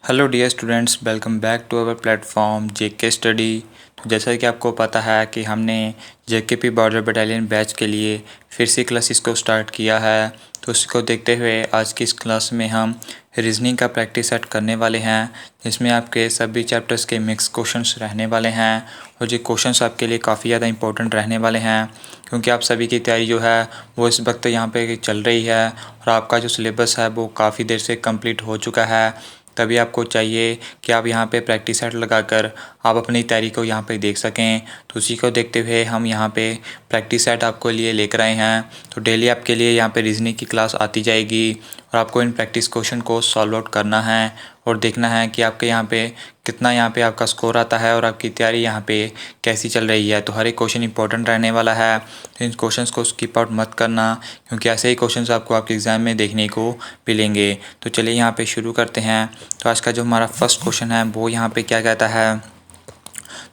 Hello dear students, welcome back to our platform JK study. तो जैसा कि आपको पता है कि हमने जेकेपी बॉर्डर बटालियन बैच के लिए फिर से क्लासेस को स्टार्ट किया है। तो उसको देखते हुए आज की इस क्लास में हम रीजनिंग का प्रैक्टिस सेट करने वाले हैं, जिसमें आपके सभी चैप्टर्स के मिक्स क्वेश्चंस रहने वाले हैं। और ये क्वेश्चंस आपके लिए काफ़ी ज़्यादा इंपॉर्टेंट रहने वाले हैं, क्योंकि आप सभी की तैयारी जो है वो इस वक्त यहाँ पे चल रही है और आपका जो सिलेबस है वो काफ़ी देर से कंप्लीट हो चुका है। तभी आपको चाहिए कि आप यहाँ पे प्रैक्टिस सेट लगाकर आप अपनी तैयारी को यहाँ पे देख सकें। तो उसी को देखते हुए हम यहाँ पे प्रैक्टिस सेट आपको लिए लेकर आए हैं। तो डेली आपके लिए यहाँ पे रीजनिंग की क्लास आती जाएगी और आपको इन प्रैक्टिस क्वेश्चन को सॉल्व आउट करना है और देखना है कि आपके यहाँ पे कितना यहाँ पे आपका स्कोर आता है और आपकी तैयारी यहाँ पे कैसी चल रही है। तो हर एक क्वेश्चन इंपॉर्टेंट रहने वाला है, तो इन क्वेश्चंस को स्किप आउट मत करना, क्योंकि ऐसे ही क्वेश्चंस आपको आपके एग्ज़ाम में देखने को मिलेंगे। तो चलिए यहाँ पे शुरू करते हैं। तो आज का जो हमारा फर्स्ट क्वेश्चन है वो यहाँ पे क्या कहता है,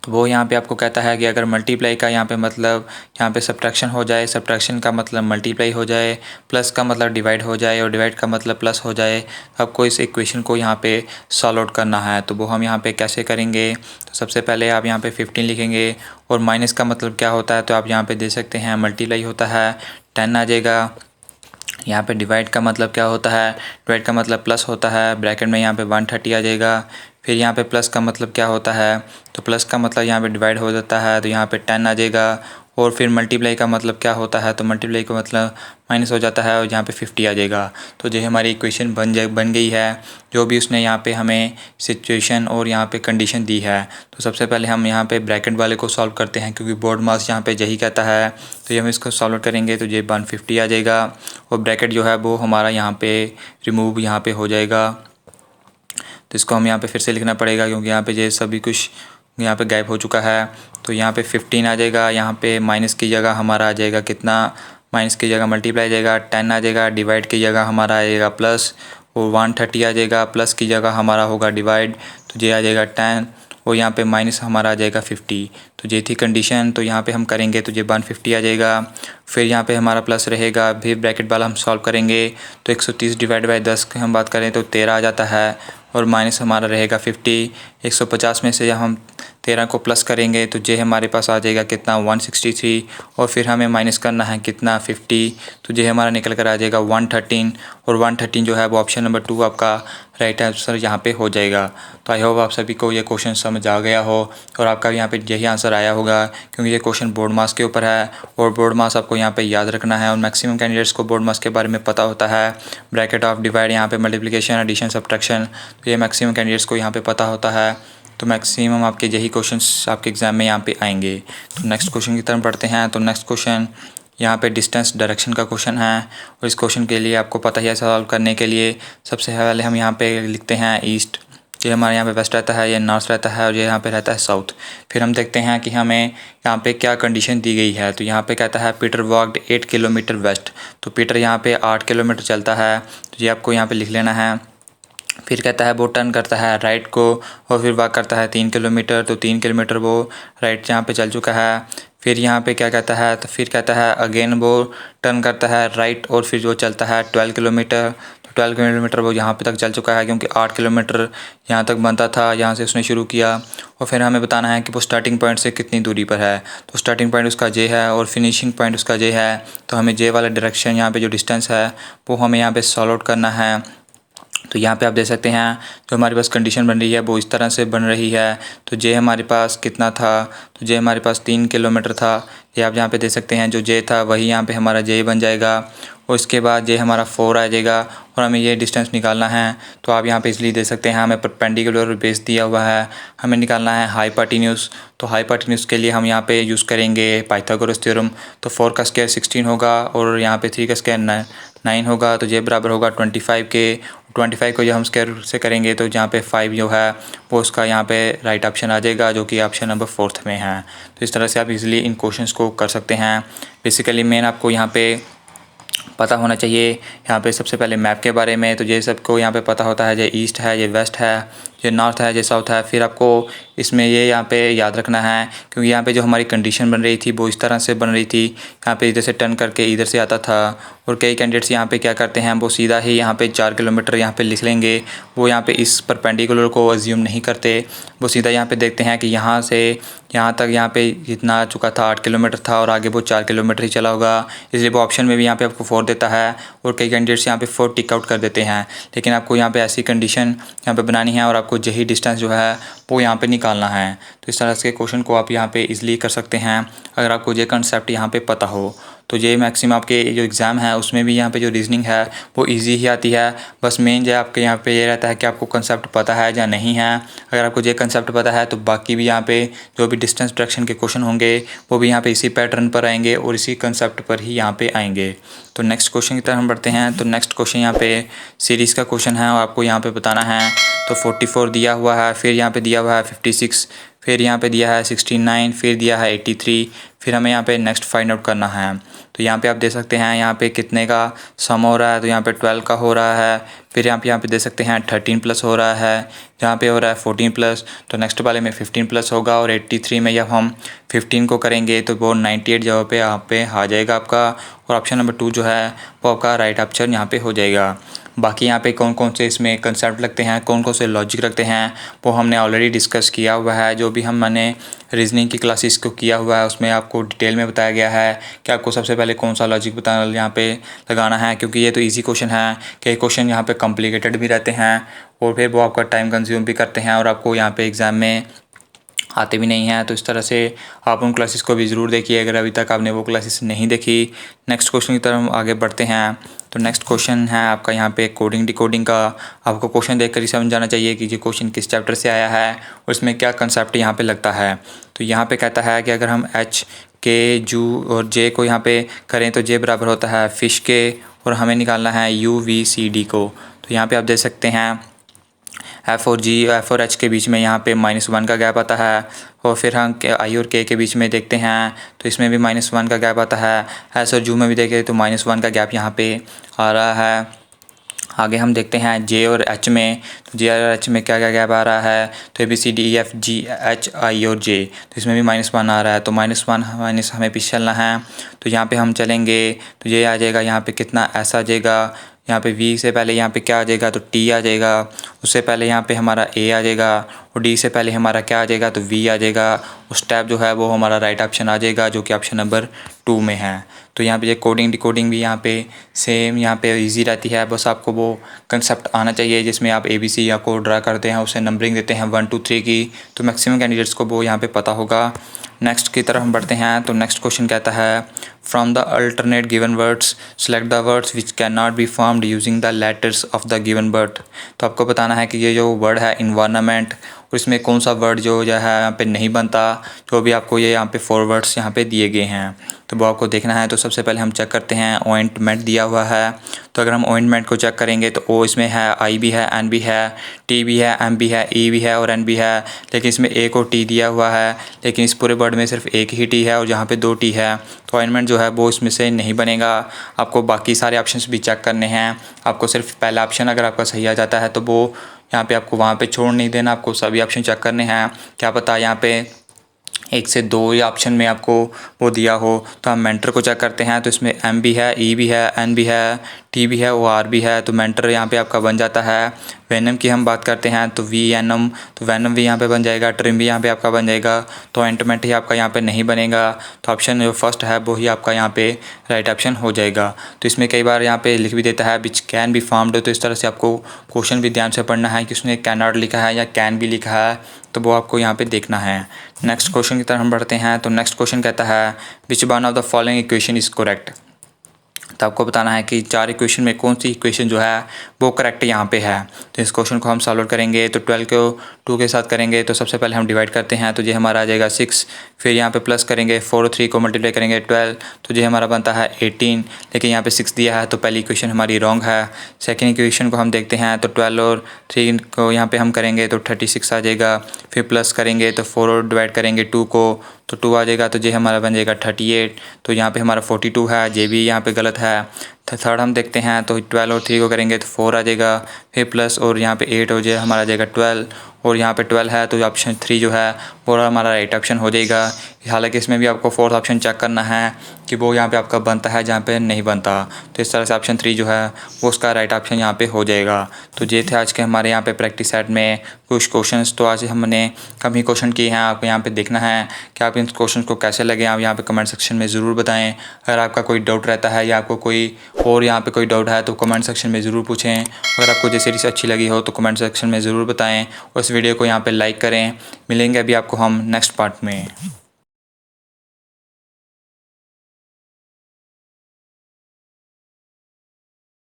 तो वो यहाँ पे आपको कहता है कि अगर मल्टीप्लाई का यहाँ पे मतलब यहाँ पे सब्ट्रैक्शन हो जाए, सब्ट्रैक्शन का मतलब मल्टीप्लाई हो जाए, प्लस का मतलब डिवाइड हो जाए और डिवाइड का मतलब प्लस हो जाए, आपको इस इक्वेशन को यहाँ पे सॉल्व आउट करना है। तो वो हम यहाँ पे कैसे करेंगे, तो सबसे पहले आप यहाँ पे 15 लिखेंगे और माइनस का मतलब क्या होता है, तो आप यहाँ पे दे सकते हैं मल्टीप्लाई होता है 10 आ जाएगा। यहाँ पे डिवाइड का मतलब क्या होता है, डिवाइड का मतलब प्लस होता है, ब्रैकेट में यहाँ पे 130 आ जाएगा। फिर यहाँ पे प्लस का मतलब क्या होता है, तो प्लस का मतलब यहाँ पे डिवाइड हो जाता है, तो यहाँ पे 10 आ जाएगा। और फिर मल्टीप्लाई का मतलब क्या होता है, तो मल्टीप्लाई का मतलब माइनस हो जाता है और यहाँ पे 50 आ जाएगा। तो जो हमारी इक्वेशन बन गई है, जो भी उसने यहाँ पे हमें सिचुएशन और यहाँ पे कंडीशन दी है। तो सबसे पहले हम यहाँ पे ब्रैकेट वाले को सॉल्व करते हैं, क्योंकि बोर्ड मास यहाँ पे यही कहता है। तो ये हम इसको सॉल्व करेंगे तो ये 150 आ जाएगा और ब्रैकेट जो है वो हमारा यहाँ पे रिमूव यहाँ पे हो जाएगा। तो इसको हम यहाँ पे फिर से लिखना पड़ेगा, क्योंकि यहाँ पे ये सभी कुछ यहाँ पे गायब हो चुका है। तो यहाँ पे 15 आ जाएगा, यहाँ पे माइनस की जगह हमारा आ जाएगा कितना, माइनस की जगह मल्टीप्लाई आ जाएगा, 10 आ जाएगा, डिवाइड की जगह हमारा आ जाएगा प्लस, और 130 आ जाएगा, प्लस की जगह हमारा होगा डिवाइड, तो ये आ जाएगा 10 और यहाँ पे माइनस हमारा आ जाएगा 50। तो ये थी कंडीशन। तो यहाँ पे हम करेंगे तो ये 150 आ जाएगा। फिर यहाँ पे हमारा प्लस रहेगा, फिर ब्रैकेट वाला हम सॉल्व करेंगे तो 130 डिवाइड बाई 10 की हम बात करें तो 13 आ जाता है और माइनस हमारा रहेगा 50। 150 में से हम 13 को प्लस करेंगे तो ये हमारे पास आ जाएगा कितना 163, और फिर हमें माइनस करना है कितना 50, तो ये हमारा निकल कर आ जाएगा 113। और 113 जो है वो ऑप्शन नंबर 2 आपका राइट आंसर यहाँ पे हो जाएगा। तो आई होप आप सभी को ये क्वेश्चन समझ आ गया हो और आपका यहाँ पे यही आंसर आया होगा, क्योंकि ये क्वेश्चन बोर्ड मास के ऊपर है और बोर्ड मास आपको यहाँ पे याद रखना है। और मैक्सिमम कैंडिडेट्स को बोर्ड मास के बारे में पता होता है, ब्रैकेट ऑफ डिवाइड, यहाँ पे मल्टीप्लिकेशन, एडिशन, सब्ट्रैक्शन, तो ये मैक्सिमम कैंडिडेट्स को यहाँ पे पता होता है। तो मैक्सिमम आपके यही क्वेश्चंस आपके एग्ज़ाम में यहाँ पे आएंगे। तो नेक्स्ट क्वेश्चन की तरफ बढ़ते हैं। तो नेक्स्ट क्वेश्चन यहाँ पे डिस्टेंस डायरेक्शन का क्वेश्चन है, और इस क्वेश्चन के लिए आपको पता ही है, सॉल्व करने के लिए सबसे पहले हम यहाँ पे लिखते हैं ईस्ट, ये हमारे यहाँ पे वेस्ट रहता है, ये नॉर्थ रहता है और ये यहाँ पे रहता है साउथ। फिर हम देखते हैं कि हमें यहाँ पे क्या कंडीशन दी गई है। तो यहाँ पे कहता है पीटर वॉकड 8 किलोमीटर वेस्ट, तो पीटर यहाँ पे 8 किलोमीटर चलता है, तो ये आपको यहाँ पे लिख लेना है। फिर कहता है वो टर्न करता है राइट को और फिर वॉक करता है 3 किलोमीटर, तो 3 किलोमीटर वो राइट यहाँ पे चल चुका है। फिर यहाँ पे क्या कहता है, तो फिर कहता है अगेन वो टर्न करता है राइट और फिर वो चलता है 12 किलोमीटर, तो 12 किलोमीटर वो यहाँ पे तक चल चुका है, क्योंकि 8 किलोमीटर यहाँ तक बनता था, यहाँ से उसने शुरू किया। और फिर हमें बताना है कि वो स्टार्टिंग पॉइंट से कितनी दूरी पर है, तो स्टार्टिंग पॉइंट उसका जे है और फिनिशिंग पॉइंट उसका जे है। तो हमें जे वाला डायरेक्शन यहाँ पे जो डिस्टेंस है वो हमें यहाँ पे सॉल्व आउट करना है। तो यहाँ पे आप देख सकते हैं जो हमारे पास कंडीशन बन रही है वो इस तरह से बन रही है। तो जे हमारे पास कितना था, तो जे हमारे पास 3 किलोमीटर था, ये आप यहाँ पे देख सकते हैं जो जे था वही यहाँ पे हमारा जे बन जाएगा। और इसके बाद जे हमारा 4 आ जाएगा और हमें ये डिस्टेंस निकालना है। तो आप यहाँ पे इसलिए देख सकते हैं हमें परपेंडिकुलर बेस दिया हुआ है, हमें निकालना है हाइपोटेन्यूज। तो हाइपोटेन्यूज के लिए हम यहाँ पे यूज़ करेंगे पाइथागोरस थ्योरम। तो 4 का स्क्वायर 16 होगा और यहाँ पे 3 का स्क्वायर 9 होगा, तो ये बराबर होगा 25 के। 25 को जब हम स्क्वायर रूट से करेंगे तो यहाँ पे 5 जो है वो उसका यहाँ पे राइट ऑप्शन आ जाएगा, जो कि ऑप्शन नंबर 4 में है। तो इस तरह से आप इजीली इन क्वेश्चंस को कर सकते हैं। बेसिकली मेन आपको यहाँ पे पता होना चाहिए यहाँ पे सबसे पहले मैप के बारे में, तो ये सबको यहाँ पे पता होता है, ये ईस्ट है, ये वेस्ट है, ये नॉर्थ है, ये साउथ है। फिर आपको इसमें ये यहाँ पे याद रखना है, क्योंकि यहाँ पे जो हमारी कंडीशन बन रही थी वो इस तरह से बन रही थी, यहाँ पे इधर से टर्न करके इधर से आता था। और कई कैंडिडेट्स यहाँ पे क्या करते हैं, वो सीधा ही यहाँ पे 4 किलोमीटर यहाँ पे लिख लेंगे। वो यहाँ पे इस परपेंडिकुलर को अज्यूम नहीं करते, वो सीधा यहाँ पे देखते हैं कि यहाँ से यहाँ तक यहाँ पे जितना आ चुका था 8 किलोमीटर था और आगे वो 4 किलोमीटर ही चला होगा, इसलिए वो ऑप्शन में भी यहाँ पे आपको 4 देता है। और कई कैंडिडेट्स यहाँ पे 4 टिक आउट कर देते हैं, लेकिन आपको यहाँ पे ऐसी कंडीशन यहाँ पे बनानी है और आपको यही डिस्टेंस जो है वो यहाँ पे निकालना है। तो इस तरह के क्वेश्चन को आप यहाँ पे इजीली कर सकते हैं अगर आपको ये कंसेप्ट यहाँ पे पता हो। तो ये मैक्सिमम आपके जो एग्ज़ाम है उसमें भी यहाँ पे जो रीजनिंग है वो इजी ही आती है। बस मेन जो आपके यहाँ पे ये रहता है कि आपको कंसेप्ट पता है या नहीं है। अगर आपको ये कंसेप्ट पता है तो बाकी भी यहाँ पे जो भी डिस्टेंस डिडक्शन के क्वेश्चन होंगे वो भी यहाँ पे इसी पैटर्न पर आएंगे और इसी कंसेप्ट पर ही यहाँ पे आएंगे। तो नेक्स्ट क्वेश्चन की तरफ हम बढ़ते हैं। तो नेक्स्ट क्वेश्चन यहाँ पे सीरीज़ का क्वेश्चन है और आपको यहाँ पे बताना है। तो 44 दिया हुआ है, फिर यहाँ पे दिया हुआ है 56, फिर यहाँ पे दिया है 69, फिर दिया है 83, फिर हमें यहाँ पे नेक्स्ट फाइंड आउट करना है। तो यहाँ पे आप दे सकते हैं यहाँ पे कितने का सम हो रहा है, तो यहाँ पे 12 का हो रहा है। फिर यहाँ पे दे सकते हैं 13 प्लस हो रहा है, जहाँ पे हो रहा है 14 प्लस, तो नेक्स्ट वाले में 15 प्लस होगा। और 83 में जब हम 15 को करेंगे तो वो 98 जगह पे यहाँ पे आ जाएगा आपका, और ऑप्शन नंबर 2 जो है वो आपका राइट ऑप्शन यहाँ पे हो जाएगा। बाकी यहाँ पे कौन कौन से इसमें कंसेप्ट लगते हैं, कौन कौन से लॉजिक रखते हैं, वो हमने ऑलरेडी डिस्कस किया हुआ है। जो भी मैंने रीजनिंग की क्लासेस को किया हुआ है उसमें आपको डिटेल में बताया गया है कि आपको सबसे पहले कौन सा लॉजिक बताना यहाँ पे लगाना है, क्योंकि ये तो इजी क्वेश्चन है। कई क्वेश्चन यहाँ पे कॉम्प्लिकेटेड भी रहते हैं और फिर वो आपका टाइम कंज्यूम भी करते हैं और आपको यहाँ पे एग्ज़ाम में आते भी नहीं हैं। तो इस तरह से आप उन क्लासेस को भी ज़रूर देखिए अगर अभी तक आपने वो क्लासेस नहीं देखी। नेक्स्ट क्वेश्चन की तरफ हम आगे बढ़ते हैं। तो नेक्स्ट क्वेश्चन है आपका यहाँ पे कोडिंग डिकोडिंग का। आपको क्वेश्चन देखकर ही समझ जाना चाहिए कि ये क्वेश्चन किस चैप्टर से आया है और इसमें क्या कंसेप्ट यहाँ पे लगता है। तो यहाँ पे कहता है कि अगर हम एच के जू और जे को यहाँ पे करें तो जे बराबर होता है फ़िश के, और हमें निकालना है यू वी सी डी को। तो यहाँ पे आप देख सकते हैं एफ़ और जी, एफ़ और एच के बीच में यहाँ पे -1 का गैप आता है। और फिर हम आई और के बीच में देखते हैं तो इसमें भी -1 का गैप आता है। एस और जू में भी देखें तो -1 का गैप यहाँ पे आ रहा है। आगे हम देखते हैं जे और एच में, तो जे और एच में क्या क्या गैप आ रहा है, तो ABCDEFGHI और जे, तो इसमें भी -1 आ रहा है। तो -1 माइनस हमें पीछे चलना है। तो यहाँ पे हम चलेंगे तो ये आ जाएगा यहाँ पे कितना ऐसा आ जाएगा, यहाँ पे V से पहले यहाँ पे क्या आ जाएगा तो T आ जाएगा, उससे पहले यहाँ पे हमारा A आ जाएगा और D से पहले हमारा क्या आ जाएगा तो V आ जाएगा। उस टैब जो है वो हमारा राइट ऑप्शन आ जाएगा जो कि ऑप्शन नंबर 2 में है। तो यहाँ पे ये कोडिंग डिकोडिंग भी यहाँ पे सेम यहाँ पे इजी रहती है। बस आपको वो कंसेप्ट आना चाहिए जिसमें आप ABC या कोड ड्रा करते हैं, उसे नंबरिंग देते हैं 1 2 3 की। तो मैक्सिमम कैंडिडेट्स को वो यहाँ पे पता होगा। नेक्स्ट की तरफ हम बढ़ते हैं। तो नेक्स्ट क्वेश्चन कहता है from the alternate given words select the words which can not be formed using the letters of the given word. तो आपको बताना है कि ये जो वर्ड है इन्वायरमेंट, उसमें कौन सा वर्ड जो है यहाँ पे नहीं बनता। जो भी आपको ये यहाँ पे 4 वर्ड्स यहाँ पे दिए गए हैं तो वो आपको देखना है। तो सबसे पहले हम चेक करते हैं ऑइंटमेंट दिया हुआ है। तो अगर हम ऑइंटमेंट को चेक करेंगे तो ओ इसमें है, आई भी है, एन भी है, टी भी है, एम भी है, ई भी है और एन भी है। लेकिन इसमें ए को टी दिया हुआ है, लेकिन इस पूरे वर्ड में सिर्फ एक ही टी है और जहाँ पे 2 टी है तो ऑइंटमेंट जो है वो इसमें से नहीं बनेगा। आपको बाकी सारे ऑप्शंस भी चेक करने हैं। आपको सिर्फ पहला ऑप्शन अगर आपका सही आ जाता है तो वो यहाँ पे आपको वहाँ पे छोड़ नहीं देना, आपको सभी ऑप्शन चेक करने हैं। क्या पता यहाँ पे 1 से 2 या ऑप्शन में आपको वो दिया हो। तो हम मेंटर को चेक करते हैं तो इसमें एम भी है, ई भी है, एन भी है, टी भी है, ओ आर भी है। तो मेंटर यहाँ पे आपका बन जाता है। वेनम की हम बात करते हैं तो वी एन एम, तो वेनम भी यहाँ पे बन जाएगा, ट्रिम भी यहाँ पे आपका बन जाएगा। तो ऑइंटमेंट ही आपका यहाँ पे नहीं बनेगा। तो ऑप्शन जो फर्स्ट है वो ही आपका यहाँ पे राइट ऑप्शन हो जाएगा। तो इसमें कई बार यहाँ पे लिख भी देता है विच कैन बी फॉर्म्ड, तो इस तरह से आपको क्वेश्चन भी ध्यान से पढ़ना है कि उसने कैन नॉट लिखा है या कैन भी लिखा है, तो वो आपको यहाँ पे देखना है। नेक्स्ट क्वेश्चन की तरफ हम बढ़ते हैं। तो नेक्स्ट क्वेश्चन कहता है which one of the following equation is correct. तो आपको बताना है कि 4 इक्वेशन में कौन सी इक्वेशन जो है वो करेक्ट यहाँ पे है। तो इस क्वेश्चन को हम सॉल्व करेंगे। तो 12 को 2 के साथ करेंगे तो सबसे पहले हम डिवाइड करते हैं तो ये हमारा आ जाएगा 6। फिर यहाँ पे प्लस करेंगे 4 और 3 को मल्टीप्लाई करेंगे 12, तो ये हमारा बनता है 18। लेकिन यहाँ पे 6 दिया है तो पहली इक्वेशन हमारी रॉन्ग है। सेकेंड इक्वेशन को हम देखते हैं तो 12 और 3 को यहाँ पे हम करेंगे तो 36 आ जाएगा। फिर प्लस करेंगे तो 4 और डिवाइड करेंगे 2 को तो 2 आ जाएगा, तो ये हमारा बन जाएगा 38। तो यहाँ पे हमारा 42 है, ये भी यहाँ पे गलत है। थर्ड हम देखते हैं तो 12 और 3 को करेंगे तो 4 आ जाएगा, फिर प्लस और यहाँ पे 8 हो जाए हमारा आ जाएगा 12, और यहाँ पे 12 है तो ऑप्शन 3 जो है वो हमारा राइट ऑप्शन हो जाएगा। हालांकि इसमें भी आपको फोर्थ ऑप्शन चेक करना है कि वो यहाँ पे आपका बनता है जहाँ पे नहीं बनता, तो इस तरह से ऑप्शन 3 जो है वो उसका राइट ऑप्शन यहाँ पे हो जाएगा। तो ये थे आज के हमारे यहाँ पे प्रैक्टिस सेट में कुछ क्वेश्चंस। तो आज हमने कम ही क्वेश्चन किए हैं, आपको यहाँ पे देखना है कि आप इन क्वेश्चन को कैसे लगे, आप यहाँ पे कमेंट सेक्शन में ज़रूर बताएं। अगर आपका कोई डाउट रहता है या आपको कोई और यहाँ पे कोई डाउट है तो कमेंट सेक्शन में ज़रूर पूछें। अगर आपको ये सीरीज़ अच्छी लगी हो तो कमेंट सेक्शन में ज़रूर बताएं और इस वीडियो को यहाँ पे लाइक करें। मिलेंगे अभी आपको हम नेक्स्ट पार्ट में।